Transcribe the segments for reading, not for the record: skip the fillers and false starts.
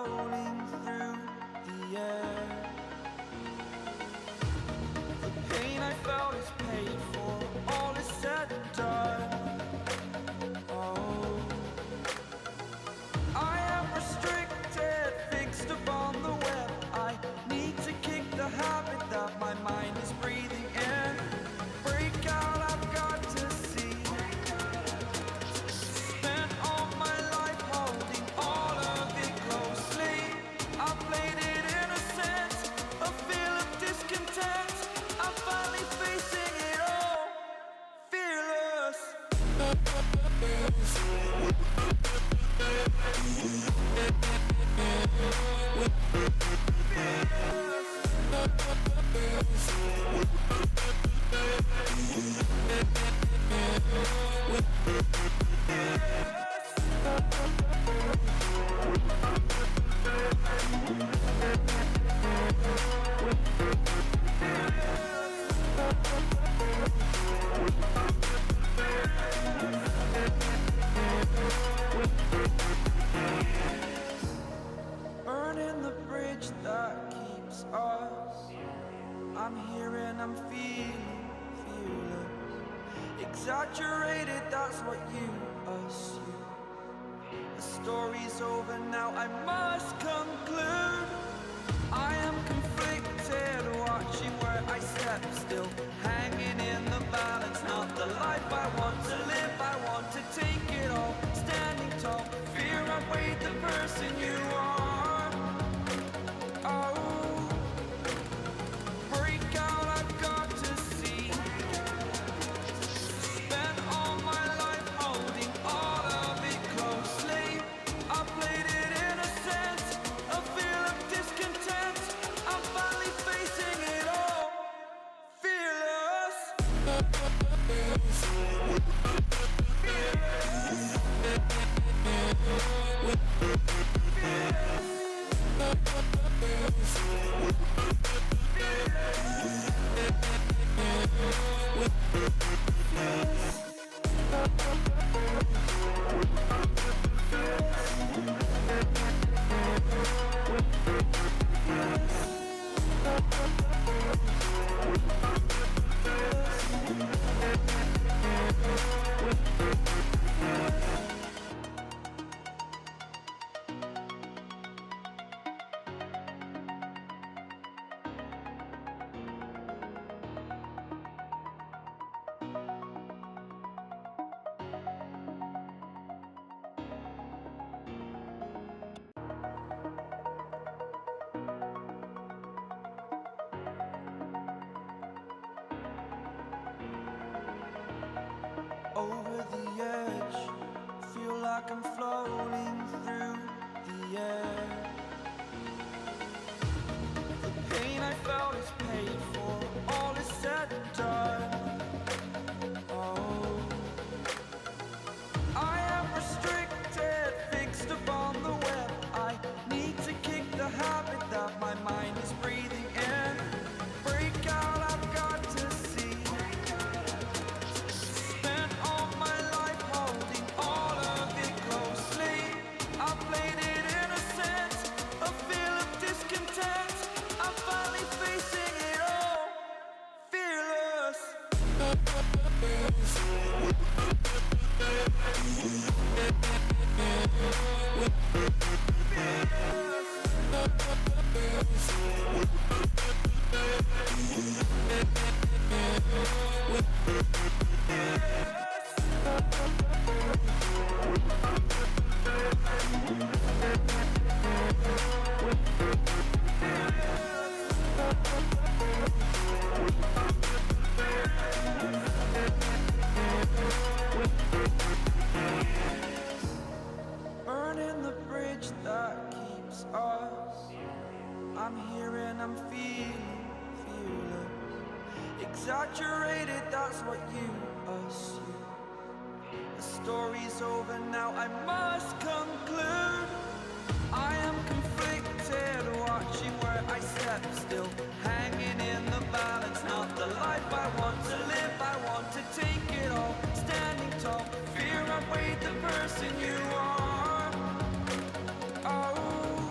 floating through the air. The pain I felt is paid for, all is said and done. Oh, I am restricted, fixed upon the web. I need to kick the habit that my mind is breathing in. Break out, I've got to see. Spent all my life holding all of it closely. I played it innocent, a feel of discontent. I'm finally facing it all, fearless. Burning the bridge that keeps us. I'm here and I'm feeling fearless. Exaggerated, that's what you assume. The story's over now, I must conclude. I am conflicted, watching where I step still, hanging in the balance. Not the life I want to live, I want to take it all. Standing tall, fear outweighed the person you are. Oh, break out, I've got to see. Spent all my life holding all of it closely. I played it innocent, a feel of discontent. I'm finally facing it all, fearless. Over the edge, feel like I'm floating through the air. The pain I felt is paid for, all is said and done. Oh, I am restricted, fixed upon the web. I need to kick the habit that my mind is breathing in. Break out, I've got to see. Spent all my life holding all of it closely. I played it innocent, a feel of discontent. I'm finally facing it all, fearless. Burning the bridge that keeps us. I'm here and I'm feeling fearless. Exaggerated, that's what you assume. The story's over now, I must conclude. I am conflicted, watching where I step still, hanging in the balance. Not the life I want to live, I want to take it all. Standing tall, fear outweighed the person you are. Oh,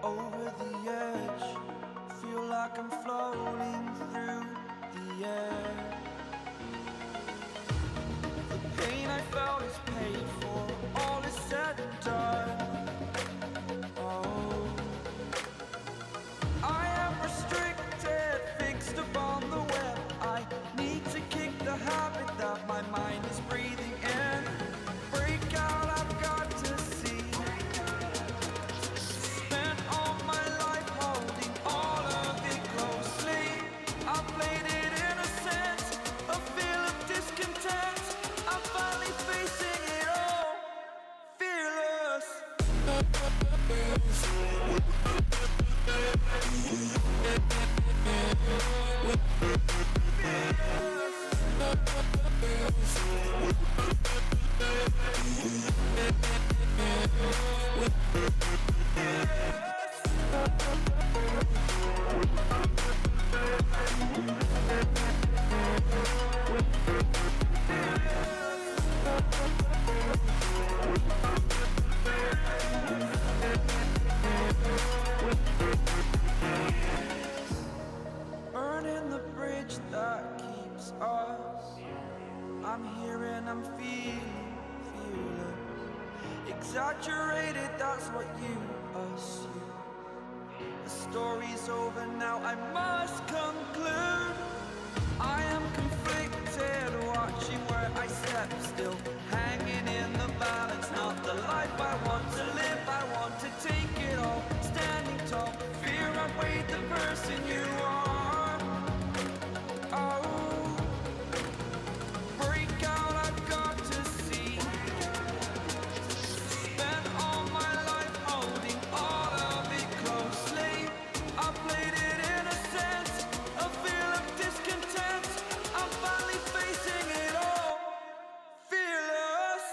Over the edge, feel like I'm floating through the air. The pain I felt is paid for, all is said and done. Oh, I am restricted, fixed upon the web. I need to kick the habit that my mind is breathing in. Break out, I've got to see. Spent all my life holding all of it closely. I played it innocent, a feel of discontent. I'm finally facing it all, fearless. Burning the bridge that keeps us. I'm here and I'm feeling fearless. Exaggerated, that's what you assume. The story's over now, I must conclude. I am conflicted, watching where I step still, hanging in the balance. Not the life I want to live, I want to take it all. Standing tall, fear outweighed the person you are. Oh, break out, I've got to see. Spent all my life holding all of it closely. I played it innocent, a feel of discontent. I'm finally facing it all, fearless.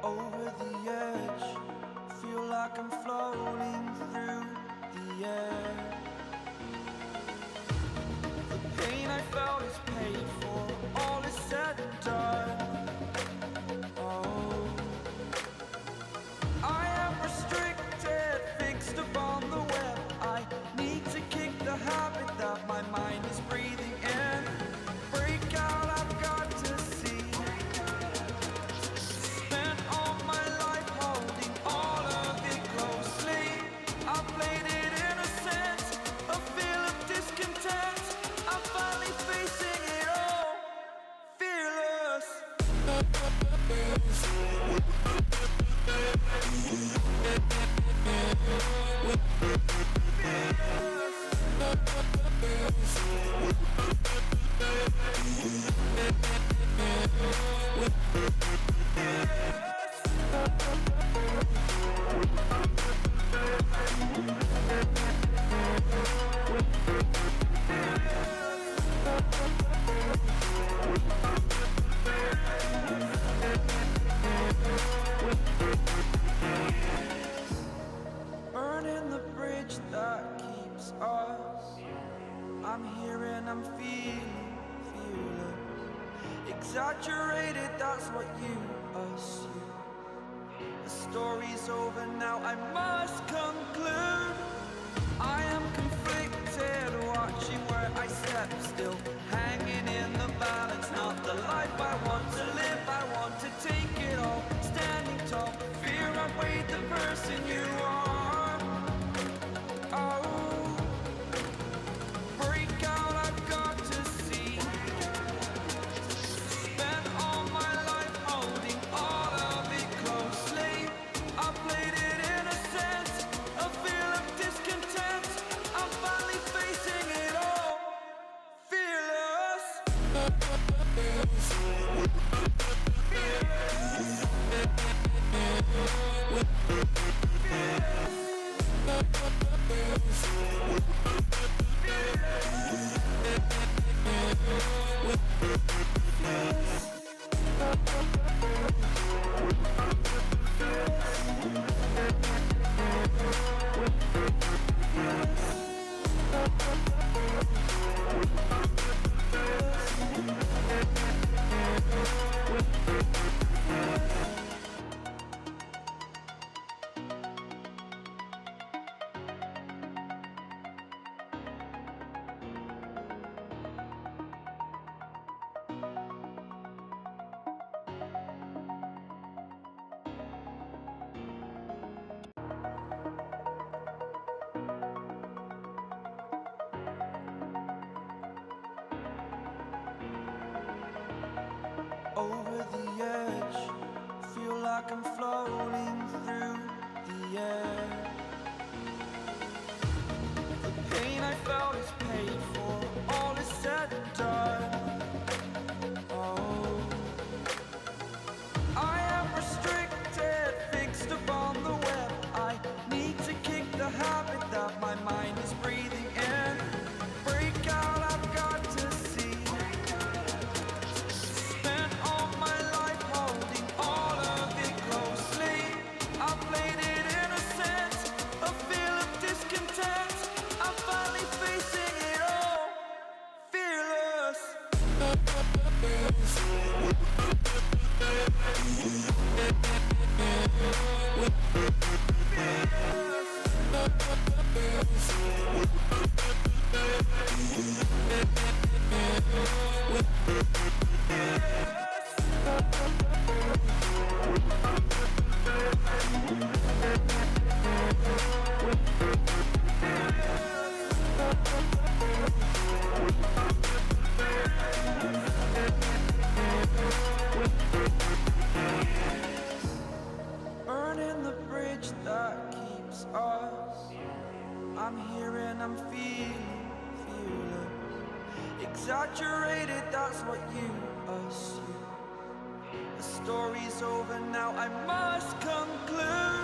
Over the edge, feel like I'm floating through the air. The pain I felt is paid for, all is said and done. Oh, I am restricted, fixed upon the web. I need to kick the habit that my mind is breathing in. Break out, I've got to see. Spent all my life holding all of it close. Burning the bridge that keeps us. I'm here and I'm feeling fearless. Exaggerated, that's what you assume. The story's over now, I must conclude. I am conflicted, watching where I step still, hanging in the balance. Not the life I want to live, I want to take it all. Standing tall, fear outweighed the person you are. Oh, break out, I've got to see. Spent all my life holding all of it closely. I played it innocent, a feel of discontent. I'm finally facing it all, fearless. Over the edge, feel like I'm floating through the air. The pain I felt is paid for, all is said and done. Oh, I am restricted, fixed upon the web. I need to kick the habit that my mind is breathing in. Break out, I've got to see. Spent all my life holding all of it closely. I played it innocent, a feel of discontent. I'm finally facing it all, fearless. Burning the bridge that keeps us. I'm here and I'm feeling fearless. Exaggerated, that's what you assume. The story's over now, I must conclude.